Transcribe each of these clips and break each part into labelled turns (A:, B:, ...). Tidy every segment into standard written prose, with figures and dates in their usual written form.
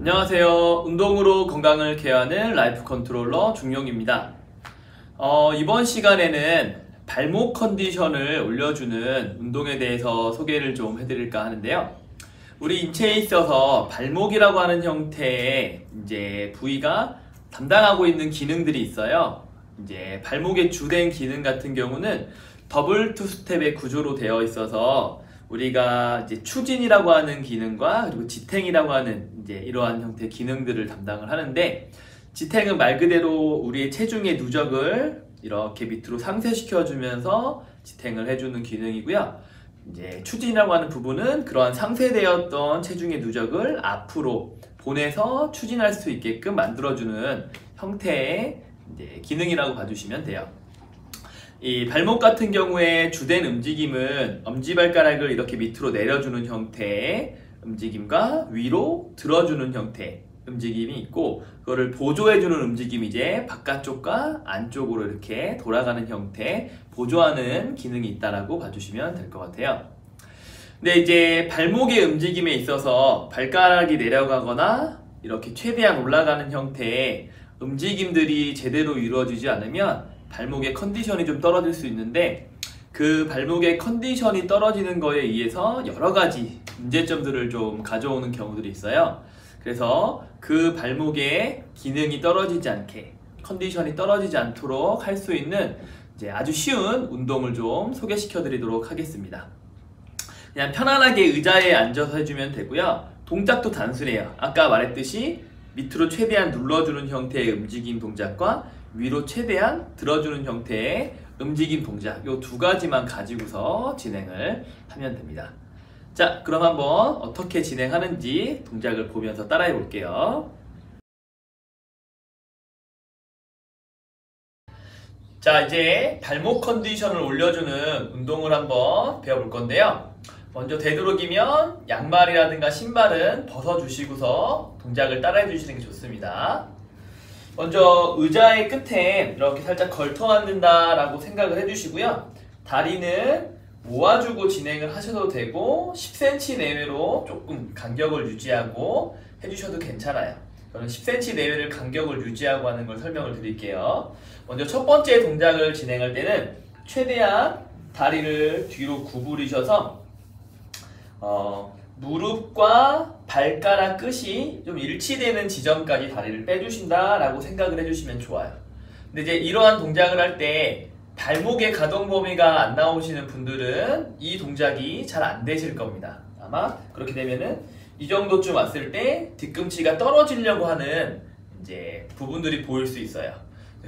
A: 안녕하세요. 운동으로 건강을 케어하는 라이프 컨트롤러 중용입니다. 이번 시간에는 발목 컨디션을 올려주는 운동에 대해서 소개를 좀 해드릴까 하는데요. 우리 인체에 있어서 발목이라고 하는 형태의 이제 부위가 담당하고 있는 기능들이 있어요. 이제 발목의 주된 기능 같은 경우는 더블 투 스텝의 구조로 되어 있어서 우리가 이제 추진이라고 하는 기능과 그리고 지탱이라고 하는 이제 이러한 형태의 기능들을 담당을 하는데, 지탱은 말 그대로 우리의 체중의 누적을 이렇게 밑으로 상쇄시켜 주면서 지탱을 해주는 기능이고요. 이제 추진이라고 하는 부분은 그러한 상쇄되었던 체중의 누적을 앞으로 보내서 추진할 수 있게끔 만들어주는 형태의 이제 기능이라고 봐주시면 돼요. 이 발목 같은 경우에 주된 움직임은 엄지발가락을 이렇게 밑으로 내려주는 형태의 움직임과 위로 들어주는 형태의 움직임이 있고, 그거를 보조해주는 움직임이 이제 바깥쪽과 안쪽으로 이렇게 돌아가는 형태 보조하는 기능이 있다라고 봐주시면 될 것 같아요. 근데 이제 발목의 움직임에 있어서 발가락이 내려가거나 이렇게 최대한 올라가는 형태의 움직임들이 제대로 이루어지지 않으면 발목의 컨디션이 좀 떨어질 수 있는데, 그 발목의 컨디션이 떨어지는 거에 의해서 여러 가지 문제점들을 좀 가져오는 경우들이 있어요. 그래서 그 발목의 기능이 떨어지지 않게, 컨디션이 떨어지지 않도록 할 수 있는 이제 아주 쉬운 운동을 좀 소개시켜 드리도록 하겠습니다. 그냥 편안하게 의자에 앉아서 해주면 되고요. 동작도 단순해요. 아까 말했듯이 밑으로 최대한 눌러주는 형태의 움직임 동작과 위로 최대한 들어주는 형태의 움직임 동작, 이 두 가지만 가지고서 진행을 하면 됩니다. 자, 그럼 한번 어떻게 진행하는지 동작을 보면서 따라해 볼게요. 자, 이제 발목 컨디션을 올려주는 운동을 한번 배워볼 건데요. 먼저 되도록이면 양말이라든가 신발은 벗어주시고서 동작을 따라해 주시는 게 좋습니다. 먼저 의자의 끝에 이렇게 살짝 걸터 앉는다 라고 생각을 해주시고요. 다리는 모아주고 진행을 하셔도 되고 10cm 내외로 조금 간격을 유지하고 해주셔도 괜찮아요. 저는 10cm 내외를 간격을 유지하고 하는 걸 설명을 드릴게요. 먼저 첫 번째 동작을 진행할 때는 최대한 다리를 뒤로 구부리셔서 무릎과 발가락 끝이 좀 일치되는 지점까지 다리를 빼주신다 라고 생각을 해주시면 좋아요. 근데 이제 이러한 동작을 할 때 발목의 가동 범위가 안 나오시는 분들은 이 동작이 잘 안 되실 겁니다. 아마 그렇게 되면은 이 정도쯤 왔을 때 뒤꿈치가 떨어지려고 하는 이제 부분들이 보일 수 있어요.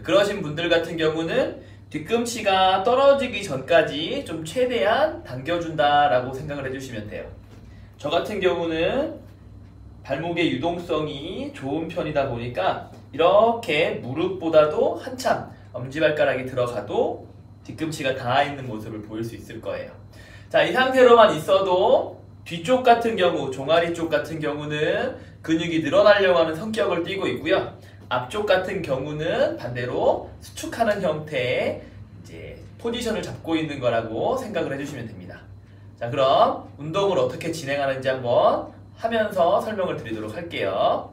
A: 그러신 분들 같은 경우는 뒤꿈치가 떨어지기 전까지 좀 최대한 당겨준다 라고 생각을 해주시면 돼요. 저 같은 경우는 발목의 유동성이 좋은 편이다 보니까 이렇게 무릎보다도 한참 엄지발가락이 들어가도 뒤꿈치가 닿아 있는 모습을 보일 수 있을 거예요. 자, 이 상태로만 있어도 뒤쪽 같은 경우, 종아리 쪽 같은 경우는 근육이 늘어나려고 하는 성격을 띠고 있고요. 앞쪽 같은 경우는 반대로 수축하는 형태의 이제 포지션을 잡고 있는 거라고 생각을 해주시면 됩니다. 자, 그럼 운동을 어떻게 진행하는지 한번 하면서 설명을 드리도록 할게요.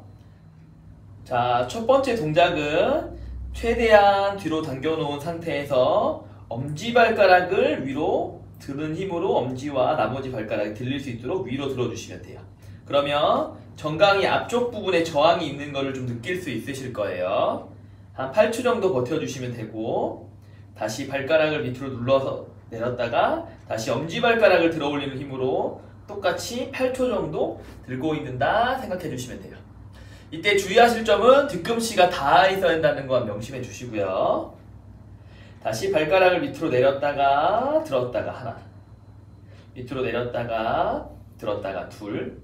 A: 자, 첫 번째 동작은 최대한 뒤로 당겨놓은 상태에서 엄지발가락을 위로 드는 힘으로 엄지와 나머지 발가락이 들릴 수 있도록 위로 들어주시면 돼요. 그러면 정강이 앞쪽 부분에 저항이 있는 것을 좀 느낄 수 있으실 거예요. 한 8초 정도 버텨주시면 되고, 다시 발가락을 밑으로 눌러서 내렸다가 다시 엄지발가락을 들어 올리는 힘으로 똑같이 8초 정도 들고 있는다 생각해 주시면 돼요. 이때 주의하실 점은 뒤꿈치가 닿아 있어야 한다는 거 명심해 주시고요. 다시 발가락을 밑으로 내렸다가 들었다가 하나, 밑으로 내렸다가 들었다가 둘,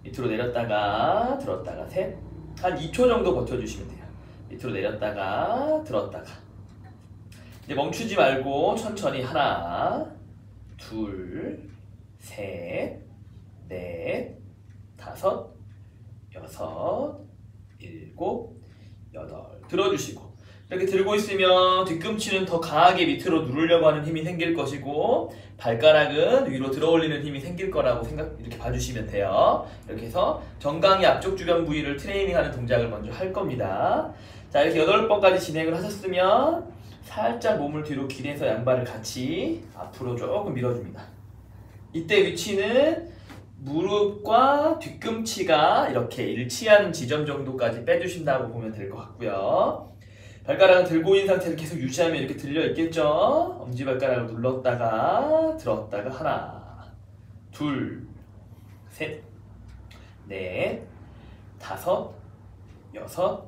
A: 밑으로 내렸다가 들었다가 셋, 한 2초 정도 버텨주시면 돼요. 밑으로 내렸다가 들었다가. 이제 멈추지 말고 천천히 하나, 둘, 셋, 넷, 다섯, 여섯, 일곱, 여덟 들어주시고, 이렇게 들고 있으면 뒤꿈치는 더 강하게 밑으로 누르려고 하는 힘이 생길 것이고 발가락은 위로 들어 올리는 힘이 생길 거라고 이렇게 봐주시면 돼요. 이렇게 해서 정강이 앞쪽 주변 부위를 트레이닝하는 동작을 먼저 할 겁니다. 자, 이렇게 8번까지 진행을 하셨으면 살짝 몸을 뒤로 기대서 양발을 같이 앞으로 조금 밀어줍니다. 이때 위치는 무릎과 뒤꿈치가 이렇게 일치하는 지점 정도까지 빼주신다고 보면 될 것 같고요. 발가락은 들고 있는 상태를 계속 유지하면 이렇게 들려 있겠죠? 엄지발가락을 눌렀다가 들었다가 하나, 둘, 셋, 넷, 다섯, 여섯,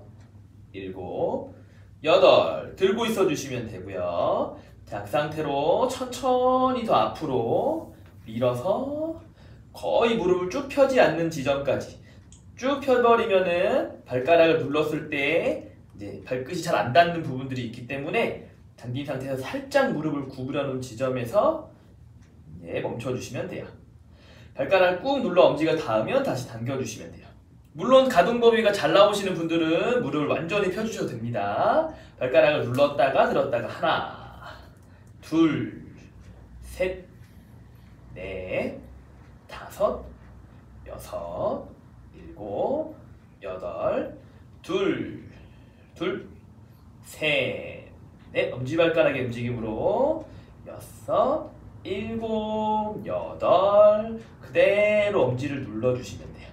A: 일곱, 여덟. 들고 있어 주시면 되고요. 자, 그 상태로 천천히 더 앞으로 밀어서 거의 무릎을 쭉 펴지 않는 지점까지 쭉 펴버리면은 발가락을 눌렀을 때 이제 발끝이 잘 안 닿는 부분들이 있기 때문에 당긴 상태에서 살짝 무릎을 구부려 놓은 지점에서 멈춰주시면 돼요. 발가락을 꾹 눌러 엄지가 닿으면 다시 당겨주시면 돼요. 물론 가동 범위가 잘 나오시는 분들은 무릎을 완전히 펴주셔도 됩니다. 발가락을 눌렀다가 들었다가 하나, 둘, 셋, 넷, 다섯, 여섯, 일곱, 여덟, 둘, 셋, 넷, 엄지발가락의 움직임으로 여섯, 일곱, 여덟, 그대로 엄지를 눌러주시면 돼요.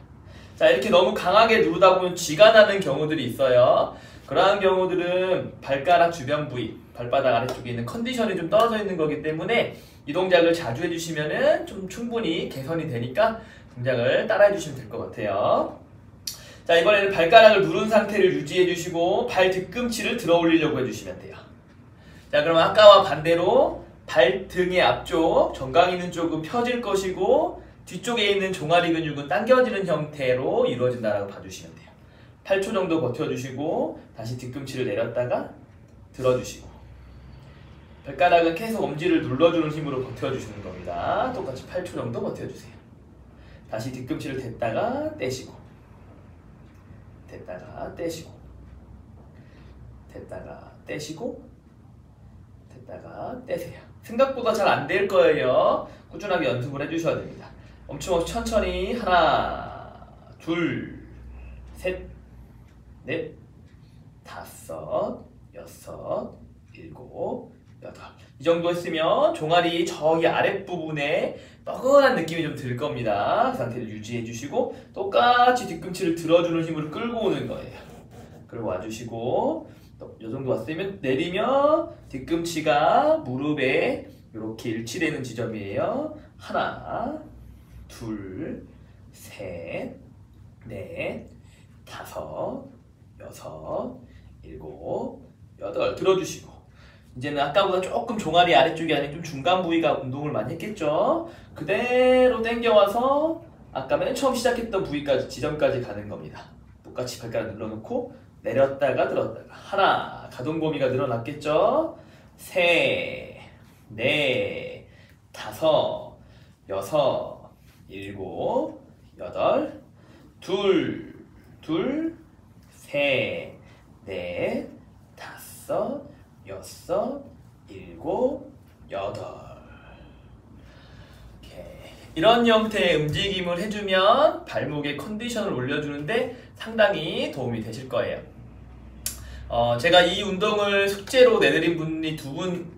A: 자, 이렇게 너무 강하게 누르다 보면 쥐가 나는 경우들이 있어요. 그러한 경우들은 발가락 주변 부위, 발바닥 아래쪽에 있는 컨디션이 좀 떨어져 있는 거기 때문에 이 동작을 자주 해주시면은 좀 충분히 개선이 되니까 동작을 따라 해주시면 될 것 같아요. 자, 이번에는 발가락을 누른 상태를 유지해 주시고 발 뒤꿈치를 들어 올리려고 해주시면 돼요. 자, 그러면 아까와 반대로 발등의 앞쪽, 정강 있는 쪽은 펴질 것이고 뒤쪽에 있는 종아리 근육은 당겨지는 형태로 이루어진다라고 봐주시면 돼요. 8초 정도 버텨주시고 다시 뒤꿈치를 내렸다가 들어주시고 발가락은 계속 엄지를 눌러주는 힘으로 버텨주시는 겁니다. 똑같이 8초 정도 버텨주세요. 다시 뒤꿈치를 댔다가 떼시고 댔다가 떼시고 댔다가 떼시고 댔다가 떼세요. 생각보다 잘 안 될 거예요. 꾸준하게 연습을 해주셔야 됩니다. 멈춤없이 천천히 하나, 둘, 셋, 넷, 다섯, 여섯, 일곱, 여덟. 이 정도 했으면 종아리 저기 아랫부분에 뻐근한 느낌이 좀 들 겁니다. 그 상태를 유지해 주시고 똑같이 뒤꿈치를 들어주는 힘으로 끌고 오는 거예요. 그리고 와주시고 또 이 정도 왔으면 내리면 뒤꿈치가 무릎에 이렇게 일치되는 지점이에요. 하나, 둘, 셋, 넷, 다섯, 여섯, 일곱, 여덟. 들어주시고 이제는 아까보다 조금 종아리 아래쪽이 아닌 좀 중간 부위가 운동을 많이 했겠죠? 그대로 당겨와서 아까 맨 처음 시작했던 부위까지 지점까지 가는 겁니다. 똑같이 발가락 눌러놓고 내렸다가 들었다가 하나, 가동 범위가 늘어났겠죠? 셋, 넷, 다섯, 여섯, 일곱, 여덟, 둘, 셋, 넷, 다섯, 여섯, 일곱, 여덟. 이런 형태의 움직임을 해주면 발목의 컨디션을 올려주는데 상당히 도움이 되실 거예요. 제가 이 운동을 숙제로 내드린 분이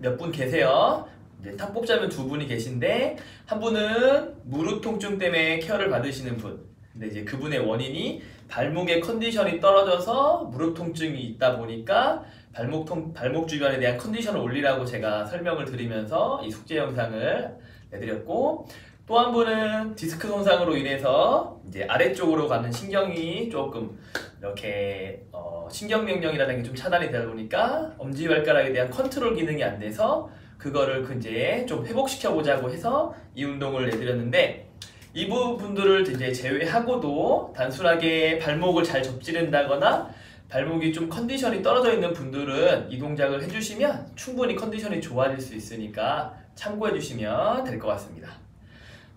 A: 몇 분 계세요. 이제 탑 뽑자면 2분이 계신데 한 분은 무릎 통증 때문에 케어를 받으시는 분. 근데 이제 그분의 원인이 발목의 컨디션이 떨어져서 무릎 통증이 있다 보니까 발목 주변에 대한 컨디션을 올리라고 제가 설명을 드리면서 이 숙제 영상을 내드렸고, 또 한 분은 디스크 손상으로 인해서 이제 아래쪽으로 가는 신경이 조금 이렇게 신경명령이라는 게 좀 차단이 되다 보니까 엄지발가락에 대한 컨트롤 기능이 안 돼서 그거를 이제 좀 회복시켜 보자고 해서 이 운동을 내드렸는데, 이 부분들을 이제 제외하고도 단순하게 발목을 잘 접지른다거나 발목이 좀 컨디션이 떨어져 있는 분들은 이 동작을 해주시면 충분히 컨디션이 좋아질 수 있으니까 참고해 주시면 될 것 같습니다.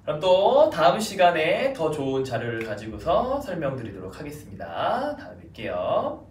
A: 그럼 또 다음 시간에 더 좋은 자료를 가지고서 설명드리도록 하겠습니다. 다음에 뵐게요.